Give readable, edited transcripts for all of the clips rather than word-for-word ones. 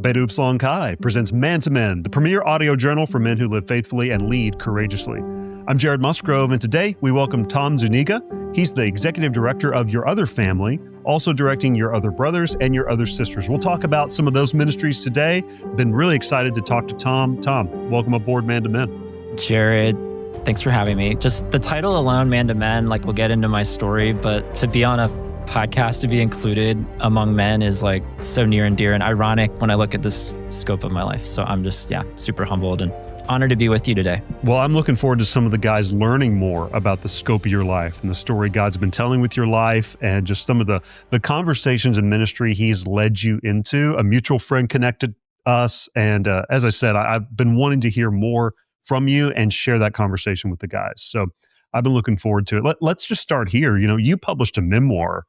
Beta Upsilon Chi presents Man to Men, the premier audio journal for men who live faithfully and lead courageously. I'm Jared Musgrove, and today we welcome Tom Zuniga. He's the executive director of Your Other Family, also directing Your Other Brothers and Your Other Sisters. We'll talk about some of those ministries today. Been really excited to talk to Tom. Tom, welcome aboard Man to Men. Jared, thanks for having me. Just the title alone, Man to Men, like we'll get into my story, but to be on a podcast, to be included among men is like so near and dear and ironic when I look at this scope of my life. So I'm just, super humbled and honored to be with you today. Well, I'm looking forward to some of the guys learning more about the scope of your life and the story God's been telling with your life and just some of the conversations and ministry he's led you into. A mutual friend connected us. And as I said, I've been wanting to hear more from you and share that conversation with the guys. So I've been looking forward to it. Let's just start here. You know, you published a memoir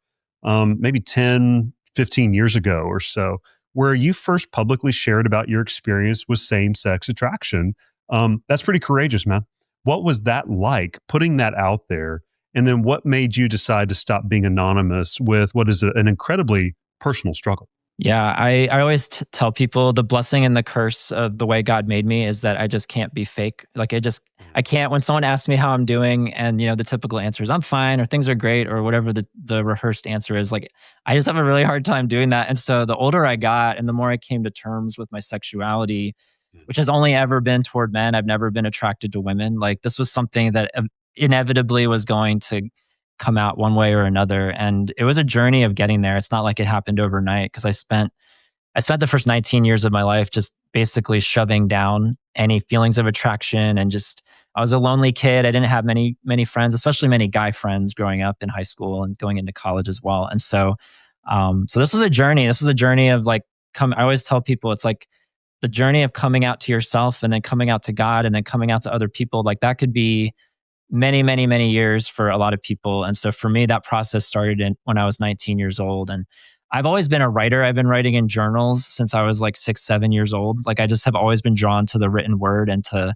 maybe 10, 15 years ago or so, where you first publicly shared about your experience with same-sex attraction. That's pretty courageous, man. What was that like, putting that out there? And then what made you decide to stop being anonymous with what is an incredibly personal struggle? Yeah, I always tell people the blessing and the curse of the way God made me is that I just can't be fake. Like I can't, when someone asks me how I'm doing and, the typical answer is I'm fine or things are great or whatever the rehearsed answer is, like, I just have a really hard time doing that. And so the older I got and the more I came to terms with my sexuality, which has only ever been toward men, I've never been attracted to women. Like this was something that inevitably was going to come out one way or another. And it was a journey of getting there. It's not like it happened overnight because I spent the first 19 years of my life just basically shoving down any feelings of attraction and just, I was a lonely kid. I didn't have many friends, especially many guy friends growing up in high school and going into college as well. And so this was a journey. This was a journey of I always tell people it's like the journey of coming out to yourself and then coming out to God and then coming out to other people. Like that could be many, many, many years for a lot of people. And so for me, that process started when I was 19 years old. And I've always been a writer. I've been writing in journals since I was like 6, 7 years old. Like I just have always been drawn to the written word and to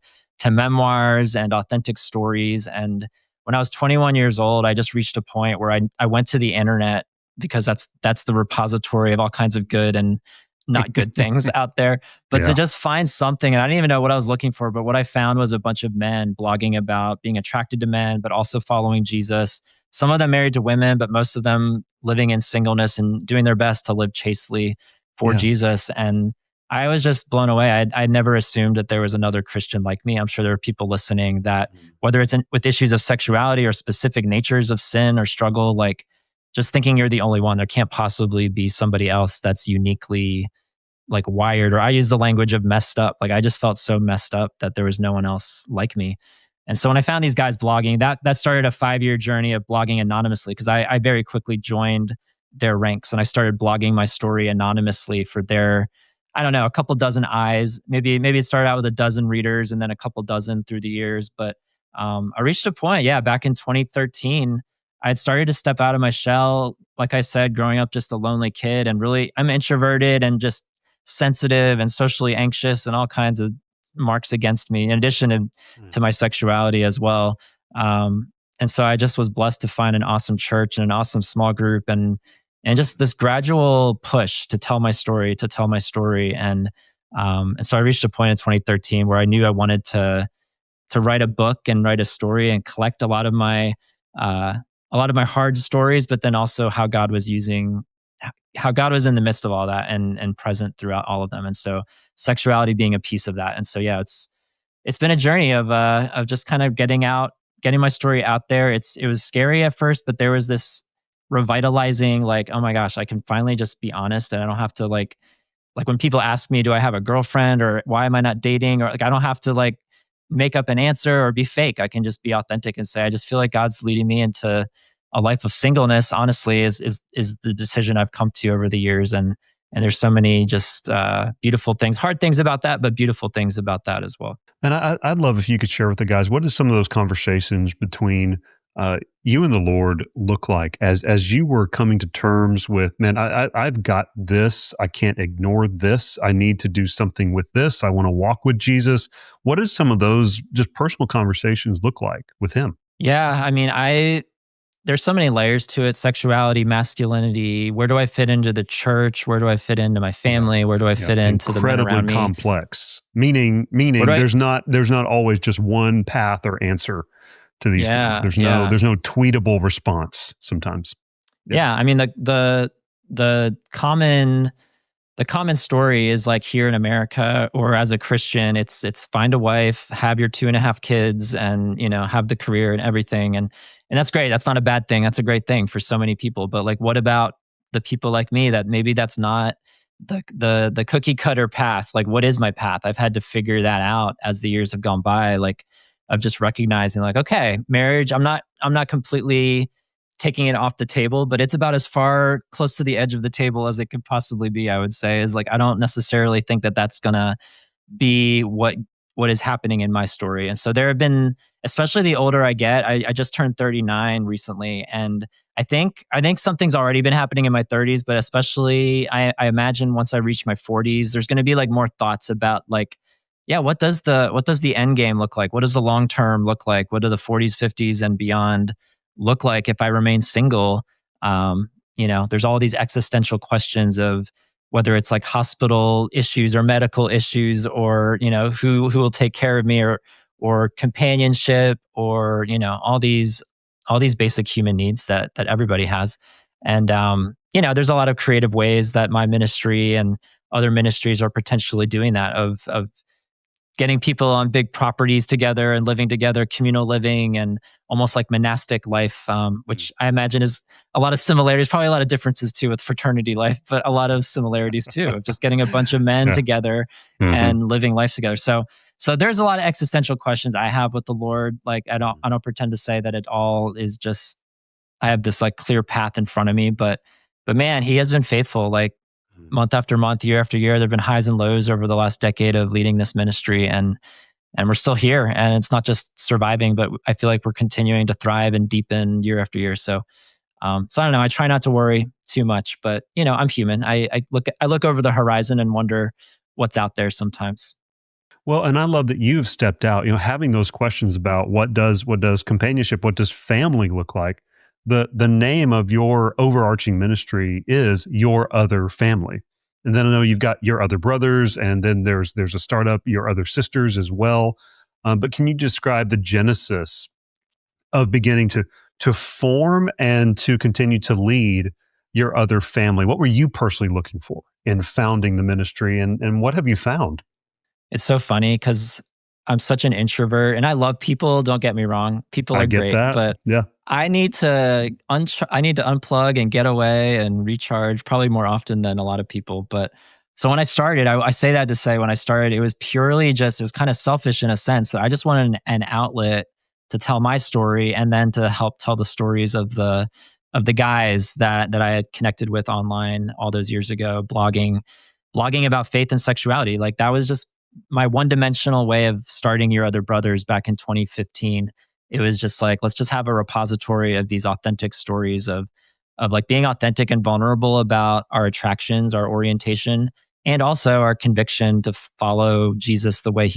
memoirs and authentic stories. And when I was 21 years old, I just reached a point where I went to the internet because that's the repository of all kinds of good and not good things out there, but to just find something. And I didn't even know what I was looking for, but what I found was a bunch of men blogging about being attracted to men, but also following Jesus. Some of them married to women, but most of them living in singleness and doing their best to live chastely for Jesus. And I was just blown away. I never assumed that there was another Christian like me. I'm sure there are people listening that, whether it's with issues of sexuality or specific natures of sin or struggle, like just thinking you're the only one. There can't possibly be somebody else that's uniquely like wired, or I use the language of messed up. Like I just felt so messed up that there was no one else like me. And so when I found these guys blogging, that started a 5-year journey of blogging anonymously because I very quickly joined their ranks and I started blogging my story anonymously for their, I don't know, a couple dozen eyes. Maybe it started out with a dozen readers and then a couple dozen through the years. But I reached a point, back in 2013, I had started to step out of my shell. Like I said, growing up just a lonely kid and really, I'm introverted and just sensitive and socially anxious and all kinds of marks against me, in addition to my sexuality as well. And so I just was blessed to find an awesome church and an awesome small group and just this gradual push to tell my story. And so I reached a point in 2013 where I knew I wanted to write a book and write a story and collect a lot of my hard stories, but then also how God was in the midst of all that and present throughout all of them. And so sexuality being a piece of that. And so, it's been a journey of just kind of getting my story out there. It was scary at first, but there was this revitalizing, like, oh my gosh, I can finally just be honest. And I don't have to like when people ask me, do I have a girlfriend or why am I not dating? Or like, I don't have to like make up an answer or be fake. I can just be authentic and say, I just feel like God's leading me into a life of singleness, honestly, is the decision I've come to over the years. And there's so many just beautiful things, hard things about that, but beautiful things about that as well. And I'd love if you could share with the guys, what did some of those conversations between you and the Lord look like as you were coming to terms with, man, I've got this, I can't ignore this, I need to do something with this, I want to walk with Jesus. What did some of those just personal conversations look like with him? Yeah, I mean, there's so many layers to it: sexuality, masculinity. Where do I fit into the church? Where do I fit into my Yeah. family? Where do I Yeah. fit into the men Incredibly around me? complex. Meaning Where do I? there's not always just one path or answer to these things. Yeah, yeah, There's no tweetable response sometimes. Yeah. yeah. I mean, the common the common story is like here in America or as a Christian, it's find a wife, have your 2.5 kids, and have the career and everything, and that's great. That's not a bad thing. That's a great thing for so many people. But like, what about the people like me that maybe that's not the cookie cutter path? Like, what is my path? I've had to figure that out as the years have gone by. Like, of just recognizing, like, okay, marriage. I'm not completely taking it off the table, but it's about as far close to the edge of the table as it could possibly be. I would say is like I don't necessarily think that that's gonna be what is happening in my story. And so there have been, especially the older I get, I just turned 39 recently, and I think something's already been happening in my 30s, but especially I imagine once I reach my 40s, there's going to be like more thoughts about like, yeah, what does the end game look like? What does the long term look like? What do the 40s, 50s, and beyond look like if I remain single? There's all these existential questions of whether it's like hospital issues or medical issues, or who will take care of me, or companionship, or all these basic human needs that everybody has. And there's a lot of creative ways that my ministry and other ministries are potentially doing that, of getting people on big properties together and living together, communal living, and almost like monastic life, Mm. which I imagine is a lot of similarities, probably a lot of differences too with fraternity life, but a lot of similarities too, of just getting a bunch of men Yeah. together Mhm. and living life together. So there's a lot of existential questions I have with the Lord. Like I don't pretend to say that it all is just I have this like clear path in front of me, but man, He has been faithful. Like Mhm. month after month, year after year. There've been highs and lows over the last decade of leading this ministry, and we're still here. And it's not just surviving, but I feel like we're continuing to thrive and deepen year after year. So I don't know. I try not to worry too much, but I'm human. I look over the horizon and wonder what's out there sometimes. Well, and I love that you've stepped out, having those questions about what does companionship, what does family look like? The name of your overarching ministry is Your Other Family. And then I know you've got your other brothers, and then there's a startup, your other sisters as well. But can you describe the genesis of beginning to form and to continue to lead Your Other Family? What were you personally looking for in founding the ministry, and what have you found? It's so funny because I'm such an introvert and I love people. Don't get me wrong. People I are get great, that. but Yeah. I need to unplug and get away and recharge probably more often than a lot of people. But so when I started, I say that to say when I started, it was purely just, it was kind of selfish in a sense that I just wanted an outlet to tell my story and then to help tell the stories of the guys that I had connected with online all those years ago, blogging about faith and sexuality. Like that was just my one-dimensional way of starting Your Other Brothers back in 2015. It was just like, let's just have a repository of these authentic stories of like being authentic and vulnerable about our attractions, our orientation, and also our conviction to follow Jesus the way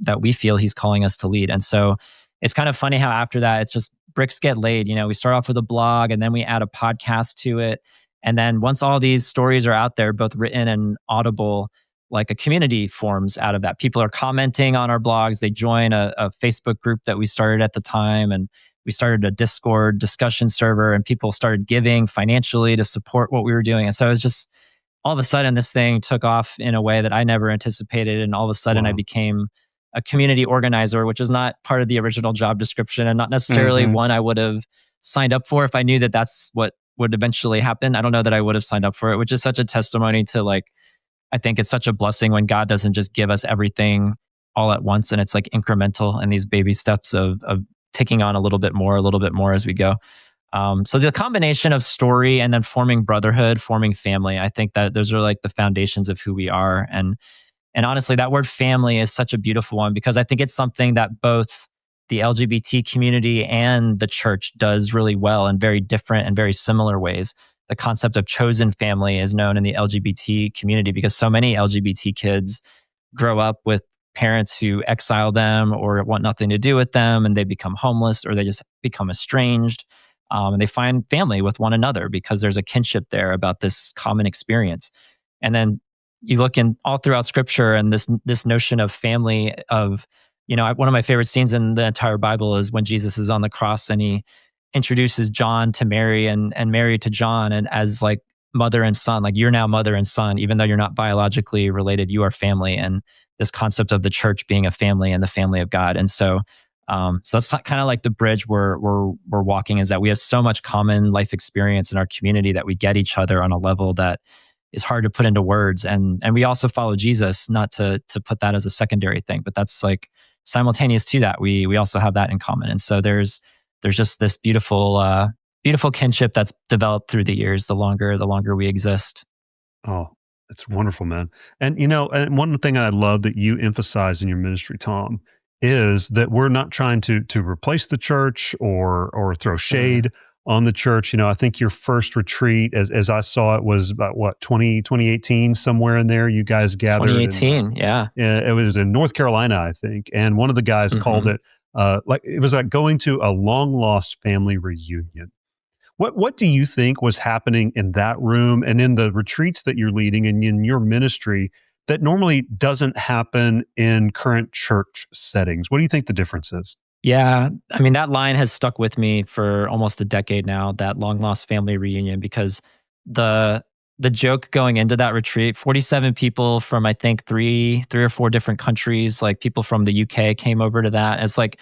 that we feel He's calling us to lead. And so it's kind of funny how after that it's just bricks get laid. We start off with a blog and then we add a podcast to it. And then once all these stories are out there, both written and audible, like a community forms out of that. People are commenting on our blogs. They join a Facebook group that we started at the time, and we started a Discord discussion server, and people started giving financially to support what we were doing. And so it was just all of a sudden this thing took off in a way that I never anticipated. And all of a sudden I Wow. became a community organizer, which is not part of the original job description and not necessarily Mhm. one I would have signed up for if I knew that that's what would eventually happen. I don't know that I would have signed up for it, which is such a testimony to like, I think it's such a blessing when God doesn't just give us everything all at once, and it's like incremental and these baby steps of taking on a little bit more as we go. So the combination of story and then forming brotherhood, forming family, I think that those are like the foundations of who we are. And honestly, that word family is such a beautiful one because I think it's something that both the LGBT community and the church does really well in very different and very similar ways. The concept of chosen family is known in the LGBT community because so many LGBT kids grow up with parents who exile them or want nothing to do with them, and they become homeless or they just become estranged. and they find family with one another because there's a kinship there about this common experience. And then you look in all throughout Scripture, and this notion of family of, one of my favorite scenes in the entire Bible is when Jesus is on the cross and he introduces John to Mary and Mary to John, and as like mother and son, like you're now mother and son, even though you're not biologically related, you are family. And this concept of the church being a family and the family of God. And so that's kind of like the bridge we're walking, is that we have so much common life experience in our community that we get each other on a level that is hard to put into words. And we also follow Jesus, not to put that as a secondary thing, but that's like simultaneous to that. We also have that in common. And so there's just this beautiful kinship that's developed through the years, the longer we exist. Oh, it's wonderful, man. And one thing I love that you emphasize in your ministry, Tom, is that we're not trying to replace the church or throw shade on the church. I think your first retreat, as I saw it, was about 2018, somewhere in there. You guys gathered. 2018, yeah. It was in North Carolina, I think. And one of the guys called it it was like going to a long lost family reunion. What do you think was happening in that room and in the retreats that you're leading and in your ministry that normally doesn't happen in current church settings? What do you think the difference is? Yeah, I mean, that line has stuck with me for almost a decade now, that long lost family reunion, because the joke going into that retreat, 47 people from I think three or four different countries, like people from the UK came over to that. It's like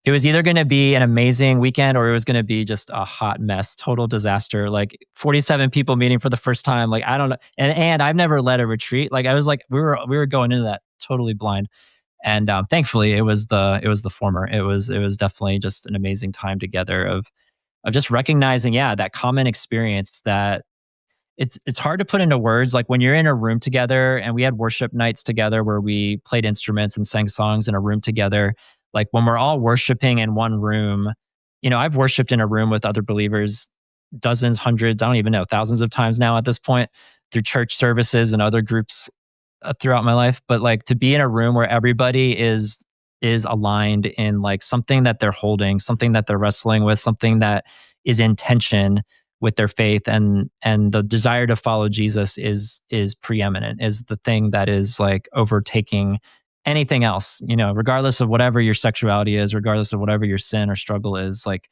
it was either going to be an amazing weekend or it was going to be just a hot mess, total disaster. Like 47 people meeting for the first time. Like I don't know, and I've never led a retreat. Like I was like we were going into that totally blind, and thankfully it was the former. It was definitely just an amazing time together of just recognizing, that common experience that it's hard to put into words. Like when you're in a room together, and we had worship nights together where we played instruments and sang songs in a room together. Like when we're all worshiping in one room, I've worshiped in a room with other believers dozens, hundreds, I don't even know, thousands of times now at this point, through church services and other groups throughout my life. But like to be in a room where everybody is aligned in like something that they're holding, something that they're wrestling with, something that is in tension with their faith, and the desire to follow Jesus is preeminent, is the thing that is like overtaking anything else, regardless of whatever your sexuality is, regardless of whatever your sin or struggle is, like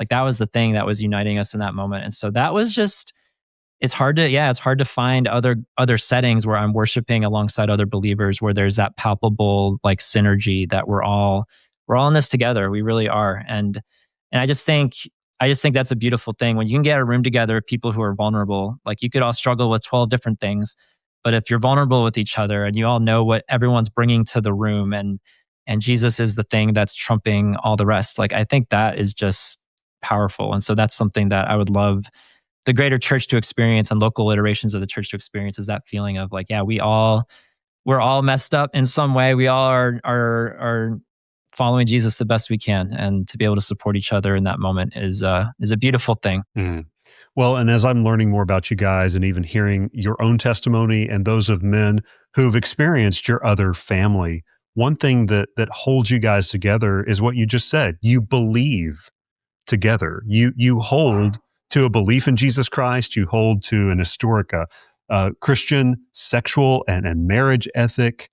that was the thing that was uniting us in that moment. And so that was just, it's hard to find other settings where I'm worshiping alongside other believers, where there's that palpable like synergy that we're all in this together. We really are. And I just think that's a beautiful thing when you can get a room together of people who are vulnerable. Like you could all struggle with 12 different things, but if you're vulnerable with each other and you all know what everyone's bringing to the room, and Jesus is the thing that's trumping all the rest, like I think that is just powerful. And so that's something that I would love the greater church to experience, and local iterations of the church to experience, is that feeling of like, we're all messed up in some way. We all are following Jesus the best we can, and to be able to support each other in that moment is a beautiful thing. Mm. Well, and as I'm learning more about you guys and even hearing your own testimony and those of men who've experienced your other family, one thing that holds you guys together is what you just said. You believe together. You hold to a belief in Jesus Christ. You hold to an historic Christian sexual and marriage ethic.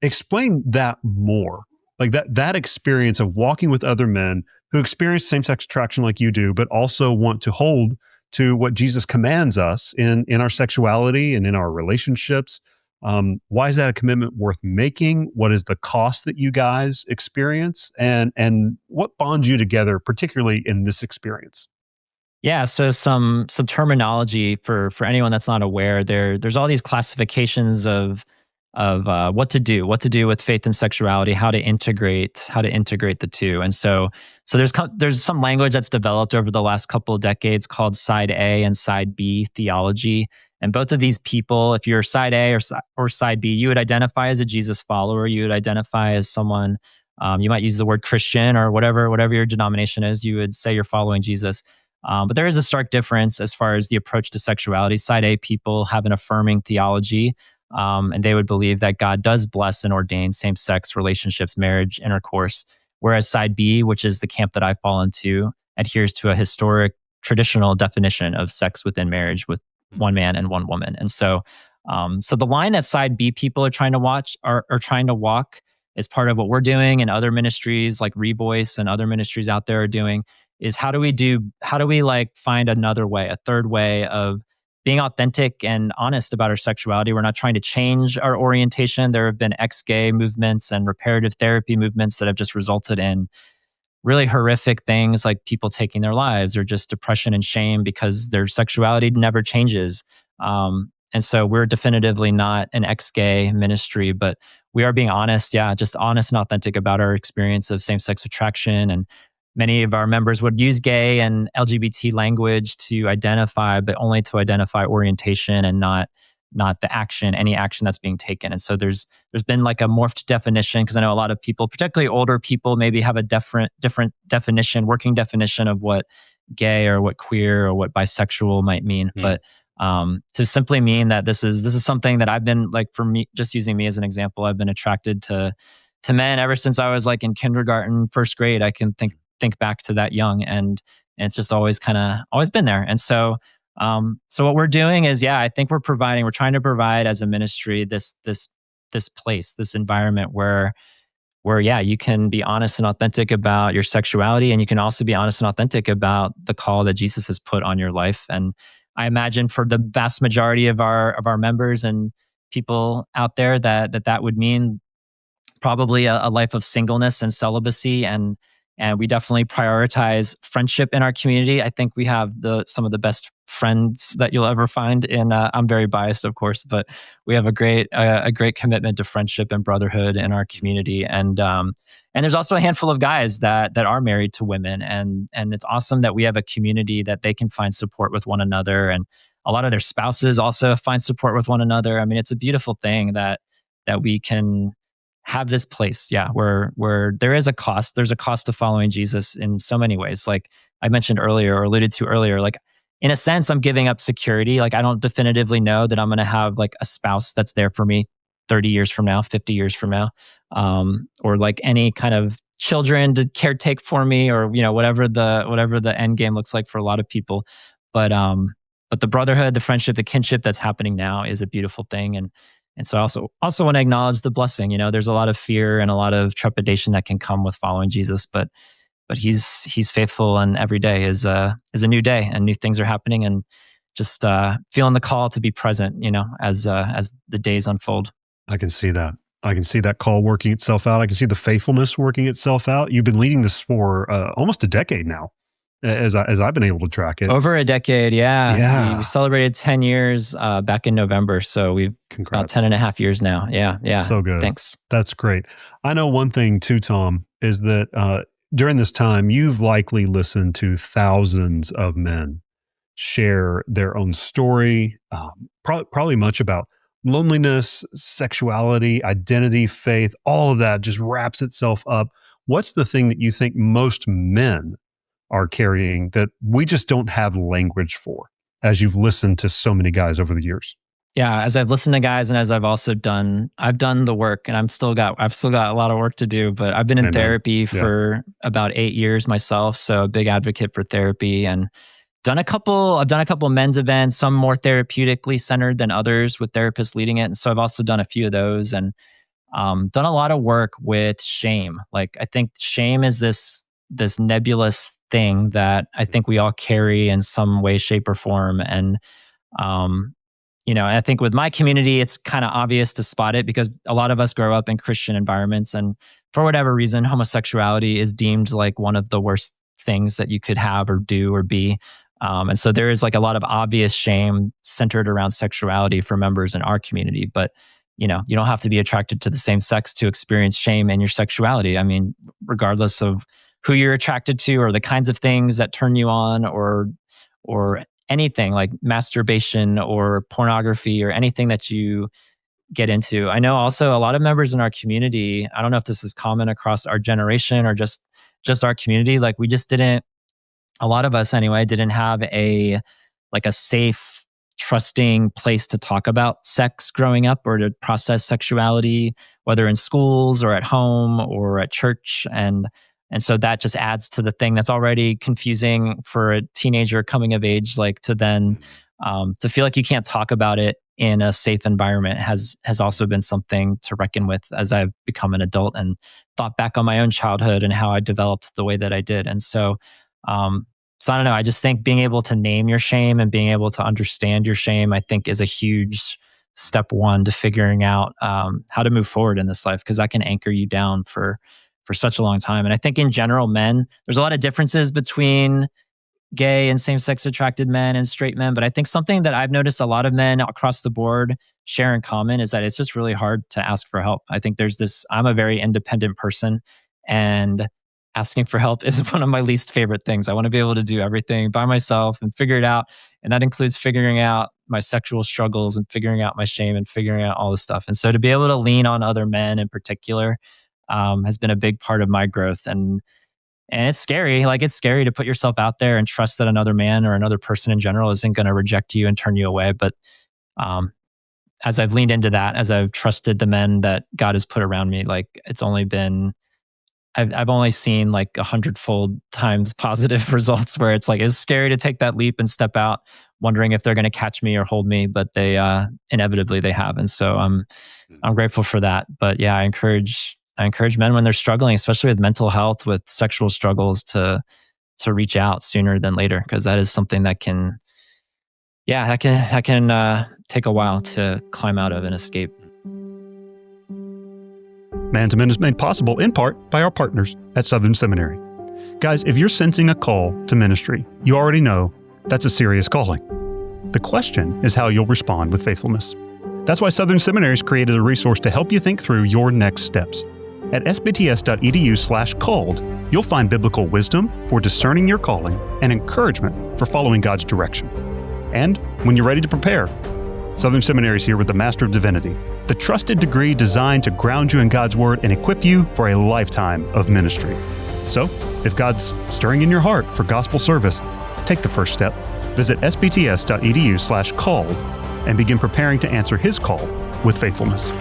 Explain that more. Like that experience of walking with other men who experience same-sex attraction like you do, but also want to hold to what Jesus commands us in our sexuality and in our relationships. Why is that a commitment worth making? What is the cost that you guys experience? And what bonds you together, particularly in this experience? Yeah, so some terminology for anyone that's not aware. There's all these classifications of what to do with faith and sexuality, how to integrate the two. And so there's some language that's developed over the last couple of decades called side A and side B theology. And both of these people, if you're side A or side B, you would identify as a Jesus follower. You would identify as someone, you might use the word Christian or whatever your denomination is. You would say you're following Jesus. But there is a stark difference as far as the approach to sexuality. Side A people have an affirming theology, and they would believe that God does bless and ordain same-sex relationships, marriage, intercourse. Whereas side B, which is the camp that I fall into, adheres to a historic traditional definition of sex within marriage with one man and one woman. And so, so the line that side B people are trying to watch are trying to walk is part of what we're doing, and other ministries like Revoice and other ministries out there are doing, is how do we like find another way, a third way of being authentic and honest about our sexuality. We're not trying to change our orientation. There have been ex-gay movements and reparative therapy movements that have just resulted in really horrific things like people taking their lives, or just depression and shame because their sexuality never changes. And so we're definitively not an ex-gay ministry, but we are being honest, just honest and authentic about our experience of same-sex attraction. And many of our members would use gay and LGBT language to identify, but only to identify orientation and not the action, any action that's being taken. And so there's been like a morphed definition, because I know a lot of people, particularly older people, maybe have a different definition, working definition of what gay or what queer or what bisexual might mean. But to simply mean that this is something that I've been, like, for me, just using me as an example, I've been attracted to men ever since I was like in kindergarten, first grade. I can think back to that young, and it's just always been there. And so so what we're doing is, I think we're trying to provide as a ministry this place, this environment where you can be honest and authentic about your sexuality, and you can also be honest and authentic about the call that Jesus has put on your life. And I imagine for the vast majority of our members and people out there that would mean probably a life of singleness and celibacy, and we definitely prioritize friendship in our community. I think we have some of the best friends that you'll ever find in. I'm very biased, of course, but we have a great commitment to friendship and brotherhood in our community. And there's also a handful of guys that are married to women, and it's awesome that we have a community that they can find support with one another, and a lot of their spouses also find support with one another. I mean, it's a beautiful thing that we can have this place, where there is a cost. There's a cost to following Jesus in so many ways. Like I mentioned earlier, or alluded to earlier, like in a sense, I'm giving up security. Like I don't definitively know that I'm going to have like a spouse that's there for me 30 years from now, 50 years from now, or like any kind of children to caretake for me, or whatever the end game looks like for a lot of people. But the brotherhood, the friendship, the kinship that's happening now is a beautiful thing. And so I also want to acknowledge the blessing. There's a lot of fear and a lot of trepidation that can come with following Jesus, but he's faithful, and every day is a new day, and new things are happening, and just feeling the call to be present, as the days unfold. I can see that. I can see that call working itself out. I can see the faithfulness working itself out. You've been leading this for almost a decade now, as I've been able to track it. Over a decade, yeah. We celebrated 10 years back in November, so we've about 10 and a half years now. Yeah. So good. Thanks. That's great. I know one thing too, Tom, is that during this time, you've likely listened to thousands of men share their own story, probably much about loneliness, sexuality, identity, faith, all of that just wraps itself up. What's the thing that you think most men are carrying that we just don't have language for, as you've listened to so many guys over the years? Yeah, as I've listened to guys, and as I've also done the work, and I've still got a lot of work to do, but I've been in therapy for about 8 years myself. So a big advocate for therapy, and I've done a couple men's events, some more therapeutically centered than others with therapists leading it. And so I've also done a few of those, and done a lot of work with shame. Like I think shame is this nebulous thing that I think we all carry in some way, shape, or form. And I think with my community, it's kind of obvious to spot it, because a lot of us grow up in Christian environments, and for whatever reason, homosexuality is deemed like one of the worst things that you could have or do or be. And so there is like a lot of obvious shame centered around sexuality for members in our community. But you don't have to be attracted to the same sex to experience shame in your sexuality. I mean, regardless of who you're attracted to, or the kinds of things that turn you on, or anything like masturbation or pornography, or anything that you get into. I know also a lot of members in our community, I don't know if this is common across our generation or just our community, like we just didn't, a lot of us anyway, didn't have a safe, trusting place to talk about sex growing up, or to process sexuality, whether in schools or at home or at church. And And so that just adds to the thing that's already confusing for a teenager coming of age, like to then to feel like you can't talk about it in a safe environment has also been something to reckon with as I've become an adult and thought back on my own childhood and how I developed the way that I did. And so I don't know. I just think being able to name your shame and being able to understand your shame, I think, is a huge step one to figuring out how to move forward in this life, because that can anchor you down for such a long time. And I think in general, men, there's a lot of differences between gay and same-sex attracted men and straight men, but I think something that I've noticed a lot of men across the board share in common is that it's just really hard to ask for help. I think there's this, I'm a very independent person, and asking for help is one of my least favorite things. I want to be able to do everything by myself and figure it out. And that includes figuring out my sexual struggles and figuring out my shame and figuring out all this stuff. And so to be able to lean on other men in particular has been a big part of my growth. And it's scary. Like, it's scary to put yourself out there and trust that another man or another person in general isn't going to reject you and turn you away. But as I've leaned into that, as I've trusted the men that God has put around me, like, it's only been, I've only seen like 100-fold times positive results where it's like, it's scary to take that leap and step out, wondering if they're going to catch me or hold me, but they inevitably they have. And so I'm grateful for that. But yeah, I encourage men when they're struggling, especially with mental health, with sexual struggles, to reach out sooner than later, because that is something that can take a while to climb out of and escape. Man to Men is made possible in part by our partners at Southern Seminary. Guys, if you're sensing a call to ministry, you already know that's a serious calling. The question is how you'll respond with faithfulness. That's why Southern Seminary has created a resource to help you think through your next steps. At sbts.edu/called, you'll find biblical wisdom for discerning your calling and encouragement for following God's direction. And when you're ready to prepare, Southern Seminary is here with the Master of Divinity, the trusted degree designed to ground you in God's Word and equip you for a lifetime of ministry. So, if God's stirring in your heart for gospel service, take the first step. Visit sbts.edu/called and begin preparing to answer His call with faithfulness.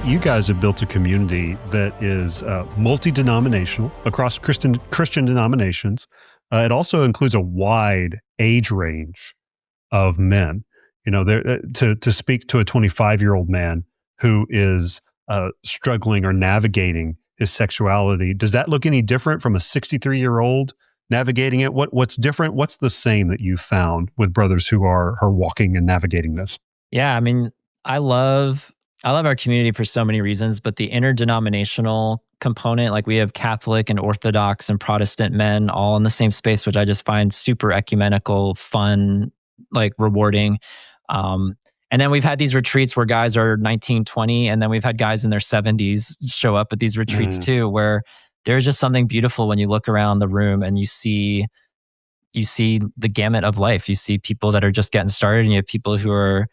You guys have built a community that is multi-denominational across Christian denominations. It also includes a wide age range of men. You know, to speak to a 25-year-old man who is struggling or navigating his sexuality, does that look any different from a 63-year-old navigating it? What's different? What's the same that you found with brothers who are walking and navigating this? Yeah, I mean, I love our community for so many reasons, but the interdenominational component, like we have Catholic and Orthodox and Protestant men all in the same space, which I just find super ecumenical, fun, like rewarding. And then we've had these retreats where guys are 19, 20, and then we've had guys in their 70s show up at these retreats too, where there's just something beautiful when you look around the room and you see the gamut of life. You see people that are just getting started, and you have people who are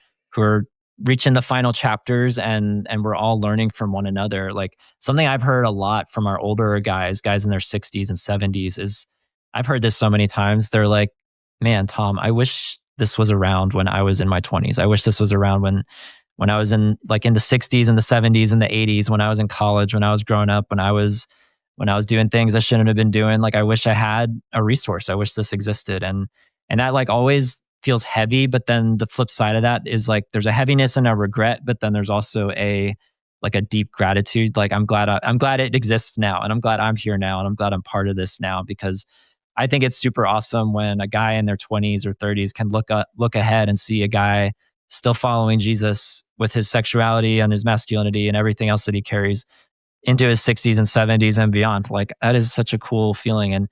reaching the final chapters, and we're all learning from one another. Like, something I've heard a lot from our older guys in their 60s and 70s is, I've heard this so many times. They're like, man, Tom, I wish this was around when I was in my 20s. I wish this was around when I was in the 60s and the 70s and the 80s, when I was in college, when I was growing up, when I was doing things I shouldn't have been doing. Like, I wish I had a resource. I wish this existed. And that like always feels heavy, but then the flip side of that is like there's a heaviness and a regret, but then there's also a deep gratitude. Like, I'm glad it exists now, and I'm glad I'm here now, and I'm glad I'm part of this now, because I think it's super awesome when a guy in their 20s or 30s can look ahead and see a guy still following Jesus with his sexuality and his masculinity and everything else that he carries into his 60s and 70s and beyond. Like, that is such a cool feeling.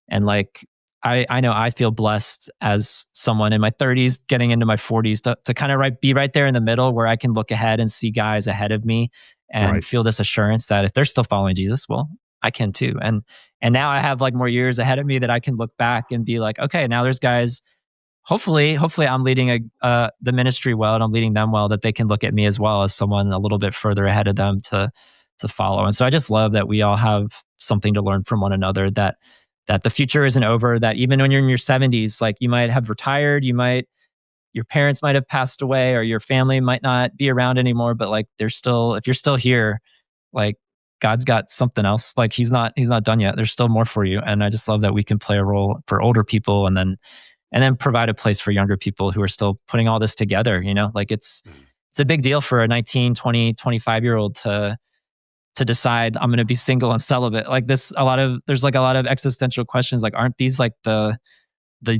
And like, I know I feel blessed as someone in my 30s getting into my 40s to kind of be right there in the middle, where I can look ahead and see guys ahead of me and feel this assurance that if they're still following Jesus, well, I can too. And now I have like more years ahead of me that I can look back and be like, okay, now there's guys, hopefully I'm leading the ministry well, and I'm leading them well, that they can look at me as well as someone a little bit further ahead of them to follow. And so I just love that we all have something to learn from one another, that the future isn't over, that even when you're in your 70s, like, you might have retired, your parents might have passed away, or your family might not be around anymore, but like, if you're still here, like, God's got something else. Like he's not done yet. There's still more for you. And I just love that we can play a role for older people and then provide a place for younger people who are still putting all this together, like it's a big deal for a 19, 20, 25-year-old to decide I'm going to be single and celibate. Like there's like a lot of existential questions. Like, aren't these like the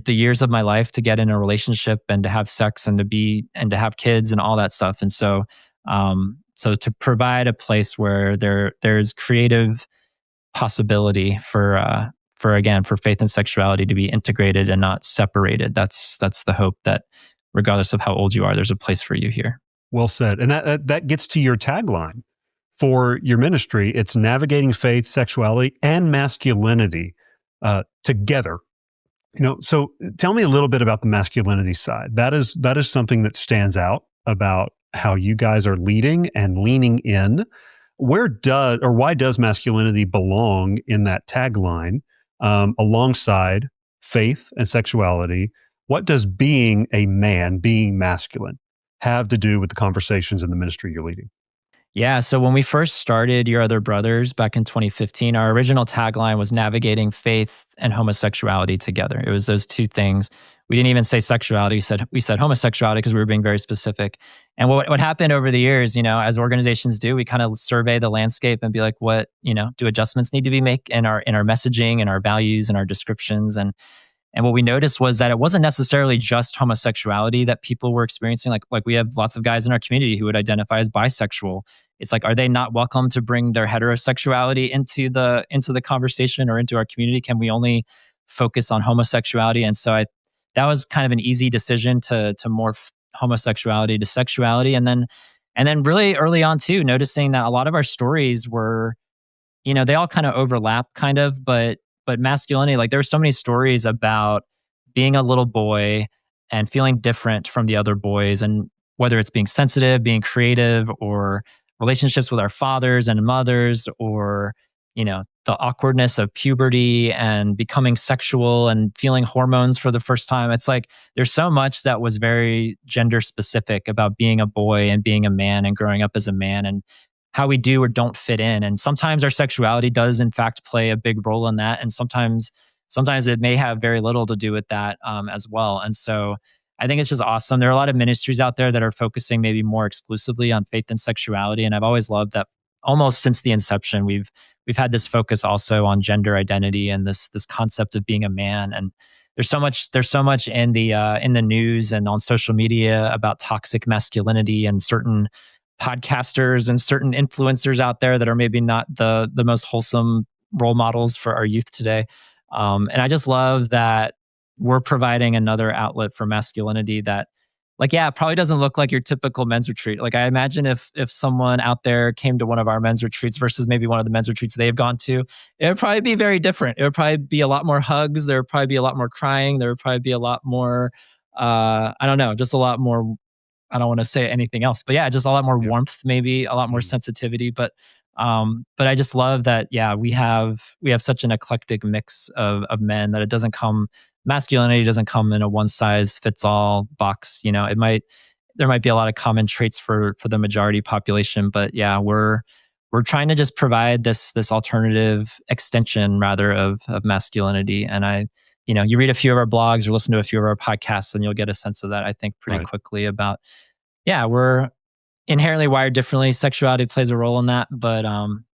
years of my life to get in a relationship and to have sex and to have kids and all that stuff? And so to provide a place where there's creative possibility for faith and sexuality to be integrated and not separated. That's the hope, that regardless of how old you are, there's a place for you here. Well said. And that gets to your tagline for your ministry. It's navigating faith, sexuality, and masculinity together. So tell me a little bit about the masculinity side. That is something that stands out about how you guys are leading and leaning in. Why does masculinity belong in that tagline alongside faith and sexuality? What does being a man, being masculine, have to do with the conversations in the ministry you're leading? Yeah. So when we first started Your Other Brothers back in 2015, our original tagline was navigating faith and homosexuality together. It was those two things. We didn't even say sexuality. We said homosexuality because we were being very specific. And what happened over the years, as organizations do, we kind of survey the landscape and be like, what, do adjustments need to be made in our messaging and our values and our descriptions? And what we noticed was that it wasn't necessarily just homosexuality that people were experiencing. Like we have lots of guys in our community who would identify as bisexual. It's like, are they not welcome to bring their heterosexuality into the conversation or into our community? Can we only focus on homosexuality? And so that was kind of an easy decision to morph homosexuality to sexuality. And then really early on too, noticing that a lot of our stories were, they all kind of overlap but masculinity, like there's so many stories about being a little boy and feeling different from the other boys, and whether it's being sensitive, being creative, or relationships with our fathers and mothers, or the awkwardness of puberty and becoming sexual and feeling hormones for the first time. It's like there's so much that was very gender specific about being a boy and being a man and growing up as a man, and how we do or don't fit in. And sometimes our sexuality does in fact play a big role in that. And sometimes it may have very little to do with that as well. And so I think it's just awesome. There are a lot of ministries out there that are focusing maybe more exclusively on faith and sexuality. And I've always loved that almost since the inception, we've had this focus also on gender identity and this concept of being a man. And there's so much in the news and on social media about toxic masculinity, and certain podcasters and certain influencers out there that are maybe not the most wholesome role models for our youth today. And I just love that we're providing another outlet for masculinity that, like, yeah, it probably doesn't look like your typical men's retreat. Like, I imagine if someone out there came to one of our men's retreats versus maybe one of the men's retreats they've gone to, it would probably be very different. It would probably be a lot more hugs. There would probably be a lot more crying. There would probably be a lot more, I don't know, just a lot more. I don't want to say anything else, but yeah, just a lot more warmth, maybe a lot more sensitivity. But I just love that. Yeah, we have such an eclectic mix of men that masculinity doesn't come in a one size fits all box. There might be a lot of common traits for the majority population, but yeah, we're trying to just provide this alternative extension rather of masculinity. And you read a few of our blogs or listen to a few of our podcasts, and you'll get a sense of that, I think, pretty quickly about, yeah, we're inherently wired differently. Sexuality plays a role in that, but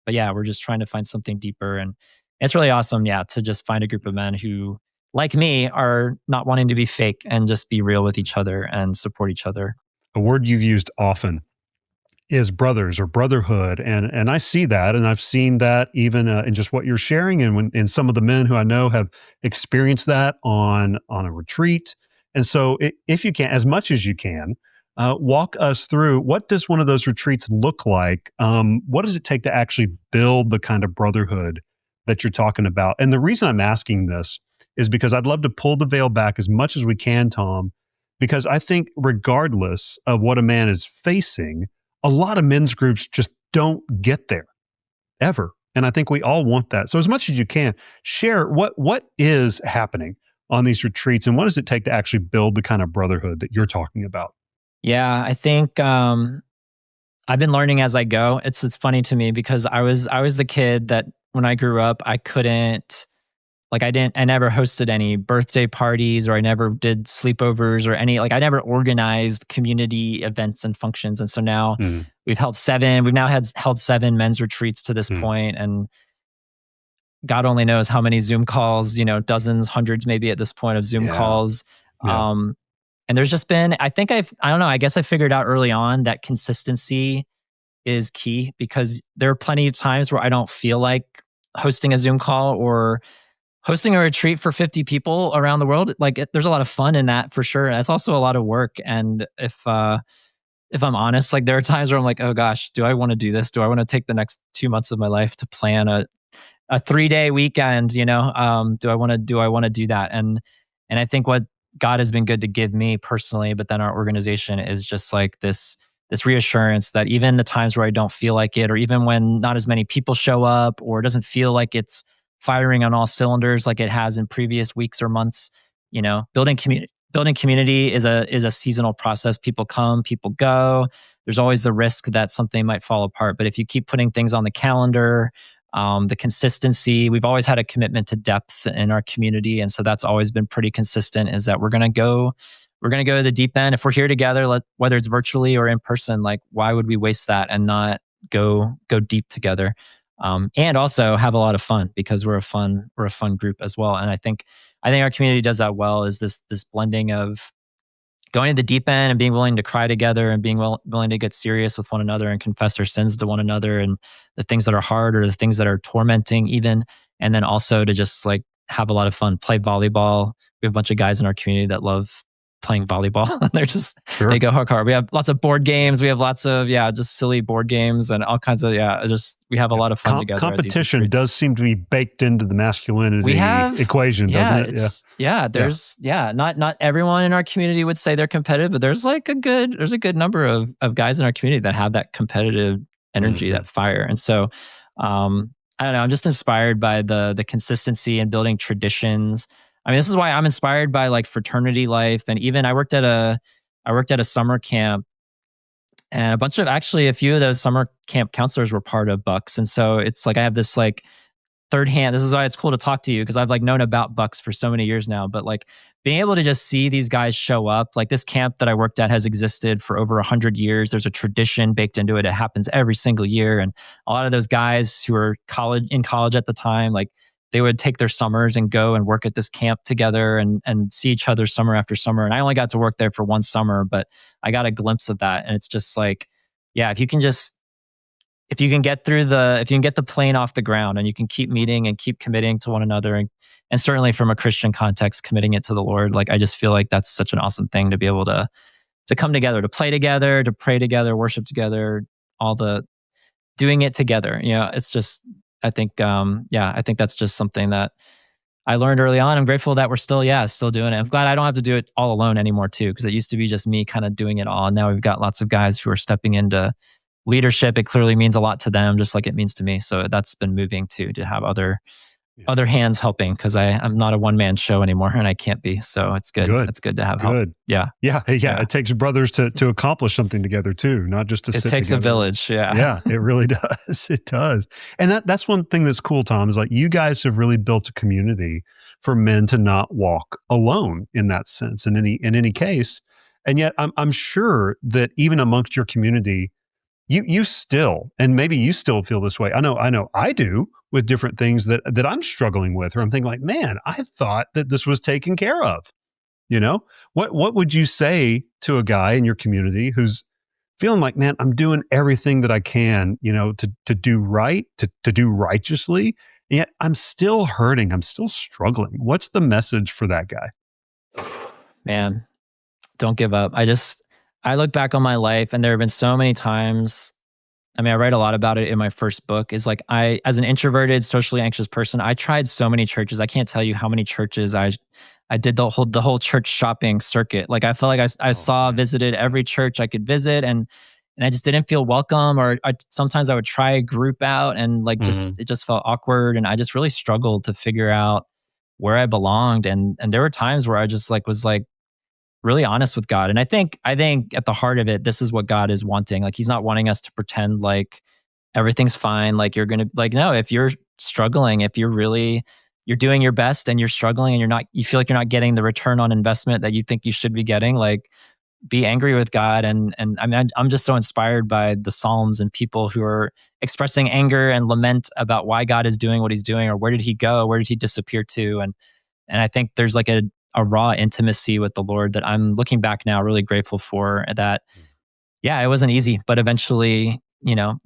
yeah, we're just trying to find something deeper. And it's really awesome, yeah, to just find a group of men who, like me, are not wanting to be fake and just be real with each other and support each other. A word you've used often is brothers or brotherhood. And I see that, and I've seen that even in just what you're sharing, and in some of the men who I know have experienced that on a retreat. And so if you can, as much as you can, walk us through, what does one of those retreats look like? What does it take to actually build the kind of brotherhood that you're talking about? And the reason I'm asking this is because I'd love to pull the veil back as much as we can, Tom, because I think regardless of what a man is facing, a lot of men's groups just don't get there ever. And I think we all want that. So as much as you can, share what is happening on these retreats, and what does it take to actually build the kind of brotherhood that you're talking about? Yeah, I think I've been learning as I go. It's funny to me because I was the kid that when I grew up, I couldn't like I never hosted any birthday parties or I never did sleepovers or any like I never organized community events and functions. And so now Mm, we've now had held 7 men's retreats to this mm, point, and God only knows how many Zoom calls, dozens, hundreds maybe at this point of Zoom yeah, calls. yeah, Um, and there's just been, I don't know, I guess I figured out early on that consistency is key because there are plenty of times where I don't feel like hosting a Zoom call or hosting a retreat for 50 people around the world. Like there's a lot of fun in that for sure. And it's also a lot of work. And if I'm honest, like there are times where I'm like, oh gosh, do I want to do this? Do I want to take the next 2 months of my life to plan a 3-day weekend, do I want to do that? And I think what God has been good to give me personally, but then our organization is just like this reassurance that even the times where I don't feel like it, or even when not as many people show up, or it doesn't feel like it's firing on all cylinders like it has in previous weeks or months, building community is a seasonal process. People come, people go. There's always the risk that something might fall apart. But if you keep putting things on the calendar, the consistency, we've always had a commitment to depth in our community. And so that's always been pretty consistent, is that we're going to go to the deep end. If we're here together, whether it's virtually or in person, like why would we waste that and not go deep together? And also have a lot of fun because we're a fun group as well. And I think our community does that well, is this blending of going to the deep end and being willing to cry together and being willing to get serious with one another and confess our sins to one another and the things that are hard or the things that are tormenting even. And then also to just like have a lot of fun, play volleyball. We have a bunch of guys in our community that love playing volleyball. They sure. go hard. We have lots of board games. We have lots of, just silly board games and all kinds of, we have a Yeah. lot of fun together at these Competition does retreats. seem to be baked into the We masculinity have, equation, doesn't it? Yeah, yeah, not everyone in our community would say they're competitive, but there's a good number of guys in our community that have that competitive energy, hmm that fire. And so, I don't know, I'm just inspired by the consistency and building traditions. I mean, this is why I'm inspired by like fraternity life. And even I worked at a summer camp, and a few of those summer camp counselors were part of Bucks. And so it's like I have this like third hand. This is why it's cool to talk to you, because I've like known about Bucks for so many years now. But like being able to just see these guys show up, like this camp that I worked at has existed for over 100 years. There's a tradition baked into it. It happens every single year, and a lot of those guys who were in college at the time, like they would take their summers and go and work at this camp together and see each other summer after summer. And I only got to work there for one summer, but I got a glimpse of that, and it's just like, yeah, if you can get the plane off the ground and you can keep meeting and keep committing to one another, and certainly from a Christian context, committing it to the Lord, like I just feel like that's such an awesome thing to be able to come together, to play together, to pray together, worship together, all the doing it together. It's just, I think that's just something that I learned early on. I'm grateful that we're still doing it. I'm glad I don't have to do it all alone anymore too, because it used to be just me kind of doing it all. And now we've got lots of guys who are stepping into leadership. It clearly means a lot to them, just like it means to me. So that's been moving too, to have Yeah. other hands helping, because I'm not a one man show anymore, and I can't be. So it's good. Good. It's good to have help. Good. Yeah, Yeah. yeah. It takes brothers to accomplish something together too, not just to It sit takes a together. village. Yeah. Yeah, it really does. It does. And that's one thing that's cool, Tom, is like you guys have really built a community for men to not walk alone in that sense in any case. And yet I'm sure that even amongst your community, you still, and maybe you still feel this way. I know I do, with different things that I'm struggling with, or I'm thinking like, man, I thought that this was taken care of. What would you say to a guy in your community who's feeling like, man, I'm doing everything that I can, to do right, to do righteously, and yet I'm still hurting, I'm still struggling. What's the message for that guy? Man, don't give up. I look back on my life, and there have been so many times. I mean, I write a lot about it in my first book. Is like as an introverted, socially anxious person, I tried so many churches. I can't tell you how many churches I did the whole church shopping circuit. Like I felt like I visited every church I could visit, and I just didn't feel welcome. Or sometimes I would try a group out, and like Mhm. it just felt awkward, and I just really struggled to figure out where I belonged. And there were times where I just like was like, really honest with God. And I think at the heart of it, this is what God is wanting. Like, he's not wanting us to pretend like everything's fine. Like, you're going to, like, no, if you're struggling, if you're doing your best and you're struggling and you feel like you're not getting the return on investment that you think you should be getting, like, be angry with God. And I mean, I'm just so inspired by the Psalms and people who are expressing anger and lament about why God is doing what he's doing, or where did he go? Where did he disappear to? And I think there's like a raw intimacy with the Lord that I'm looking back now really grateful for. That, yeah, it wasn't easy, but eventually,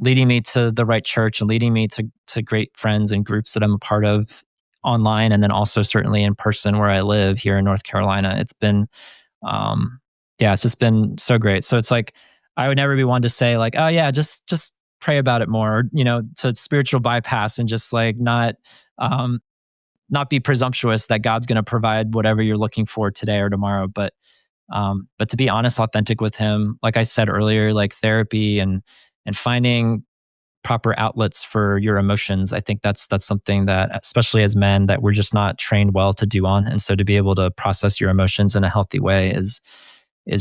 leading me to the right church and leading me to great friends and groups that I'm a part of online, and then also certainly in person where I live here in North Carolina. It's been, yeah, it's just been so great. So it's like, I would never be one to say like, oh yeah, just pray about it more, or, to spiritual bypass and just like um, not be presumptuous that God's going to provide whatever you're looking for today or tomorrow. But to be honest, authentic with him, like I said earlier, like therapy and finding proper outlets for your emotions. I think that's something that, especially as men, that we're just not trained well to do on. And so to be able to process your emotions in a healthy way is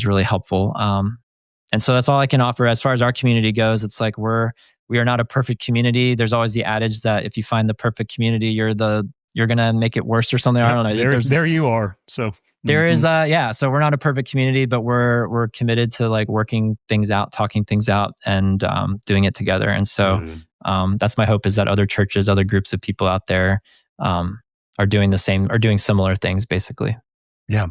really helpful. And so that's all I can offer as far as our community goes. It's like we are not a perfect community. There's always the adage that if you find the perfect community, you're gonna make it worse or something. Yep, I don't know. There you are. So there is yeah. So we're not a perfect community, but we're committed to like working things out, talking things out, and doing it together. And so that's my hope, is that other churches, other groups of people out there are doing the same, are doing similar things, basically. Yeah.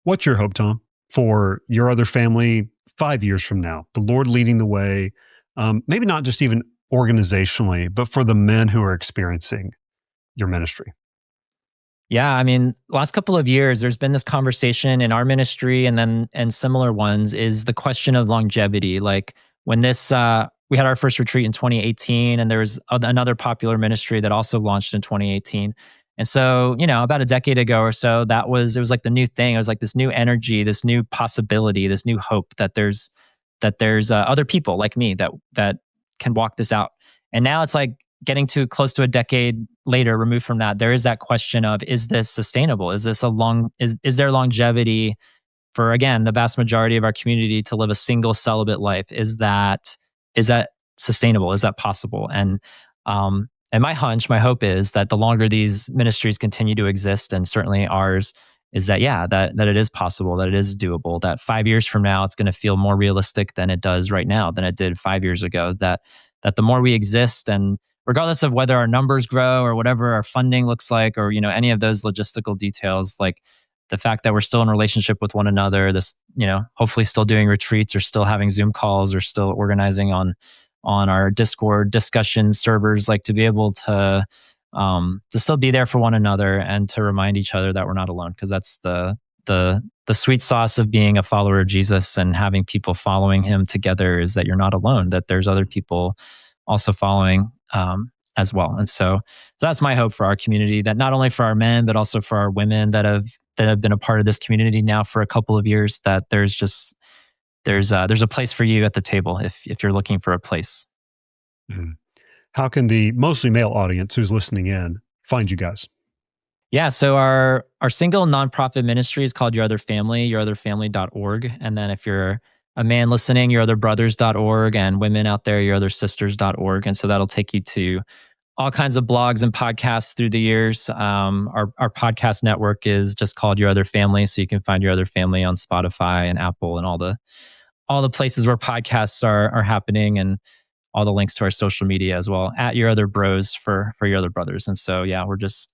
What's your hope, Tom, for your other family 5 years from now? The Lord leading the way, maybe not just even organizationally, but for the men who are experiencing your ministry. Yeah, I mean, last couple of years, there's been this conversation in our ministry and similar ones, is the question of longevity. Like when we had our first retreat in 2018, and there was another popular ministry that also launched in 2018. And so, about a decade ago or so, it was like the new thing. It was like this new energy, this new possibility, this new hope that there's other people like me that can walk this out. And now it's like getting to close to a decade later, removed from that, there is that question of, is this sustainable? Is there longevity for, again, the vast majority of our community to live a single celibate life? Is that sustainable? Is that possible? And my hunch, my hope is that the longer these ministries continue to exist, and certainly ours, is that, yeah, that it is possible, that it is doable, that 5 years from now, it's going to feel more realistic than it does right now, than it did 5 years ago, that the more we exist, and regardless of whether our numbers grow or whatever our funding looks like, or any of those logistical details, like the fact that we're still in relationship with one another, this hopefully still doing retreats, or still having Zoom calls, or still organizing on our Discord discussion servers, like to be able to still be there for one another and to remind each other that we're not alone, because that's the sweet sauce of being a follower of Jesus and having people following him together, is that you're not alone, that there's other people also following as well. And so that's my hope for our community, that not only for our men, but also for our women that have been a part of this community now for a couple of years, that there's a place for you at the table if you're looking for a place. Mm-hmm. How can the mostly male audience who's listening in find you guys? Yeah, so our single nonprofit ministry is called Your Other Family, yourotherfamily.org. And then if you're a man listening, yourotherbrothers.org, and women out there, yourothersisters.org. And so that'll take you to all kinds of blogs and podcasts through the years. Our podcast network is just called Your Other Family. So you can find Your Other Family on Spotify and Apple and all the places where podcasts are happening, and all the links to our social media as well, at Your Other Bros for Your Other Brothers. And so, yeah, we're just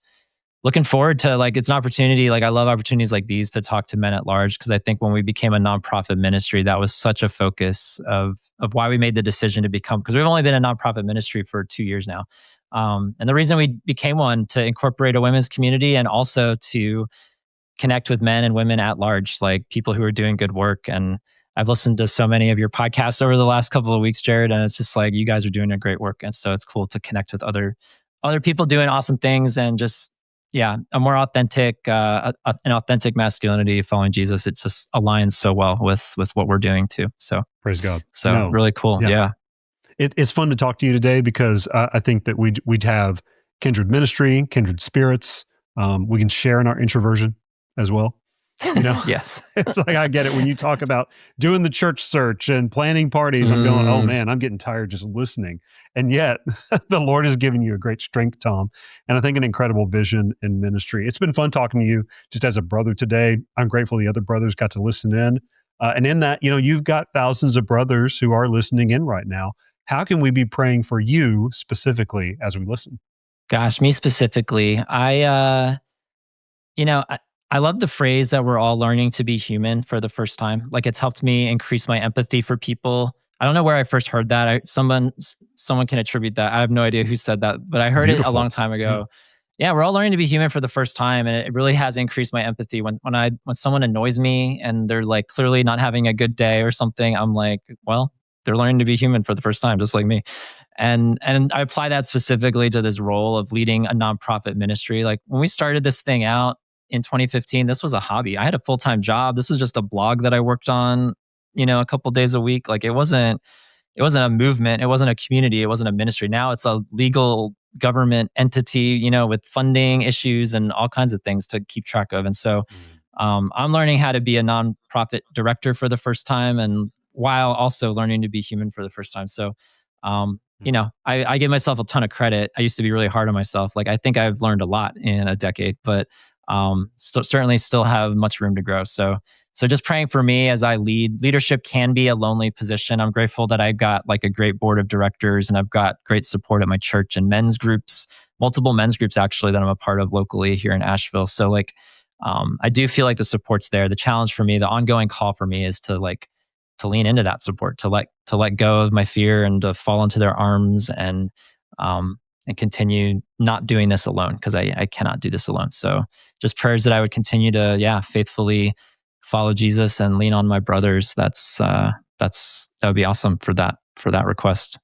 looking forward to, like, it's an opportunity. Like, I love opportunities like these to talk to men at large, because I think when we became a nonprofit ministry, that was such a focus of why we made the decision to become, because we've only been a nonprofit ministry for 2 years now. And the reason we became one, to incorporate a women's community, and also to connect with men and women at large, like people who are doing good work. And I've listened to so many of your podcasts over the last couple of weeks, Jared, and it's just like, you guys are doing a great work. And so it's cool to connect with other people doing awesome things, and just, yeah, a more authentic, an authentic masculinity following Jesus. It just aligns so well with what we're doing too. So praise God. So really cool. Yeah. It's fun to talk to you today, because I think that we'd have kindred ministry, kindred spirits. We can share in our introversion as well. You know, Yes. it's like, I get it. When you talk about doing the church search and planning parties, I'm going, oh man, I'm getting tired just listening. And yet the Lord has given you a great strength, Tom. And I think an incredible vision in ministry. It's been fun talking to you just as a brother today. I'm grateful the other brothers got to listen in. And in that, you've got thousands of brothers who are listening in right now. How can we be praying for you specifically as we listen? Gosh, me specifically, I love the phrase that we're all learning to be human for the first time. Like it's helped me increase my empathy for people. I don't know where I first heard that. Someone can attribute that. I have no idea who said that, but I heard it a Beautiful. long time ago. Yeah, we're all learning to be human for the first time, and it really has increased my empathy. When someone annoys me and they're like clearly not having a good day or something, I'm like, well, they're learning to be human for the first time, just like me. And I apply that specifically to this role of leading a nonprofit ministry. Like when we started this thing out in 2015, this was a hobby. I had a full-time job. This was just a blog that I worked on, a couple days a week. Like it wasn't a movement. It wasn't a community. It wasn't a ministry. Now it's a legal government entity, with funding issues and all kinds of things to keep track of. And so I'm learning how to be a nonprofit director for the first time, and while also learning to be human for the first time. So, I give myself a ton of credit. I used to be really hard on myself. Like I think I've learned a lot in a decade, but certainly still have much room to grow. So just praying for me as I lead. Leadership can be a lonely position. I'm grateful that I've got like a great board of directors, and I've got great support at my church and men's groups, multiple men's groups actually that I'm a part of locally here in Asheville. So like, I do feel like the support's there. The challenge for me, the ongoing call for me is to lean into that support, to let go of my fear and to fall into their arms and continue not doing this alone, because I cannot do this alone. So just prayers that I would continue to, faithfully follow Jesus and lean on my brothers. That would be awesome for that request.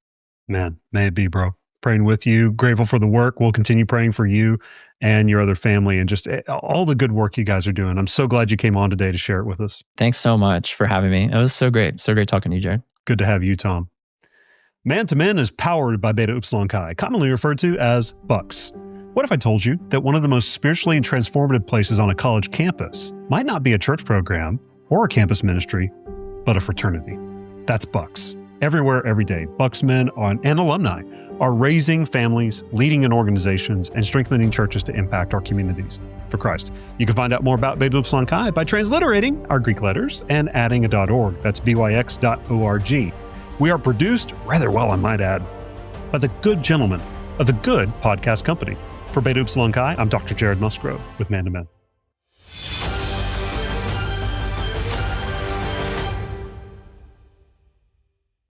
Man, may it be, bro. Praying with you. Grateful for the work. We'll continue praying for you and your other family and just all the good work you guys are doing. I'm so glad you came on today to share it with us. Thanks so much for having me. It was so great. So great talking to you, Jared. Good to have you, Tom. Man to Men is powered by Beta Upsilon Chi, commonly referred to as Bucks. What if I told you that one of the most spiritually transformative places on a college campus might not be a church program or a campus ministry, but a fraternity? That's Bucks. Everywhere, every day, Bucks men and alumni are raising families, leading in organizations, and strengthening churches to impact our communities for Christ. You can find out more about Beta Upsilon Chi by transliterating our Greek letters and adding a .org. That's byx.org. We are produced, rather well I might add, by the good gentlemen of the Good Podcast Company. For Beta Upsilon Chi, I'm Dr. Jared Musgrove with Man to Men.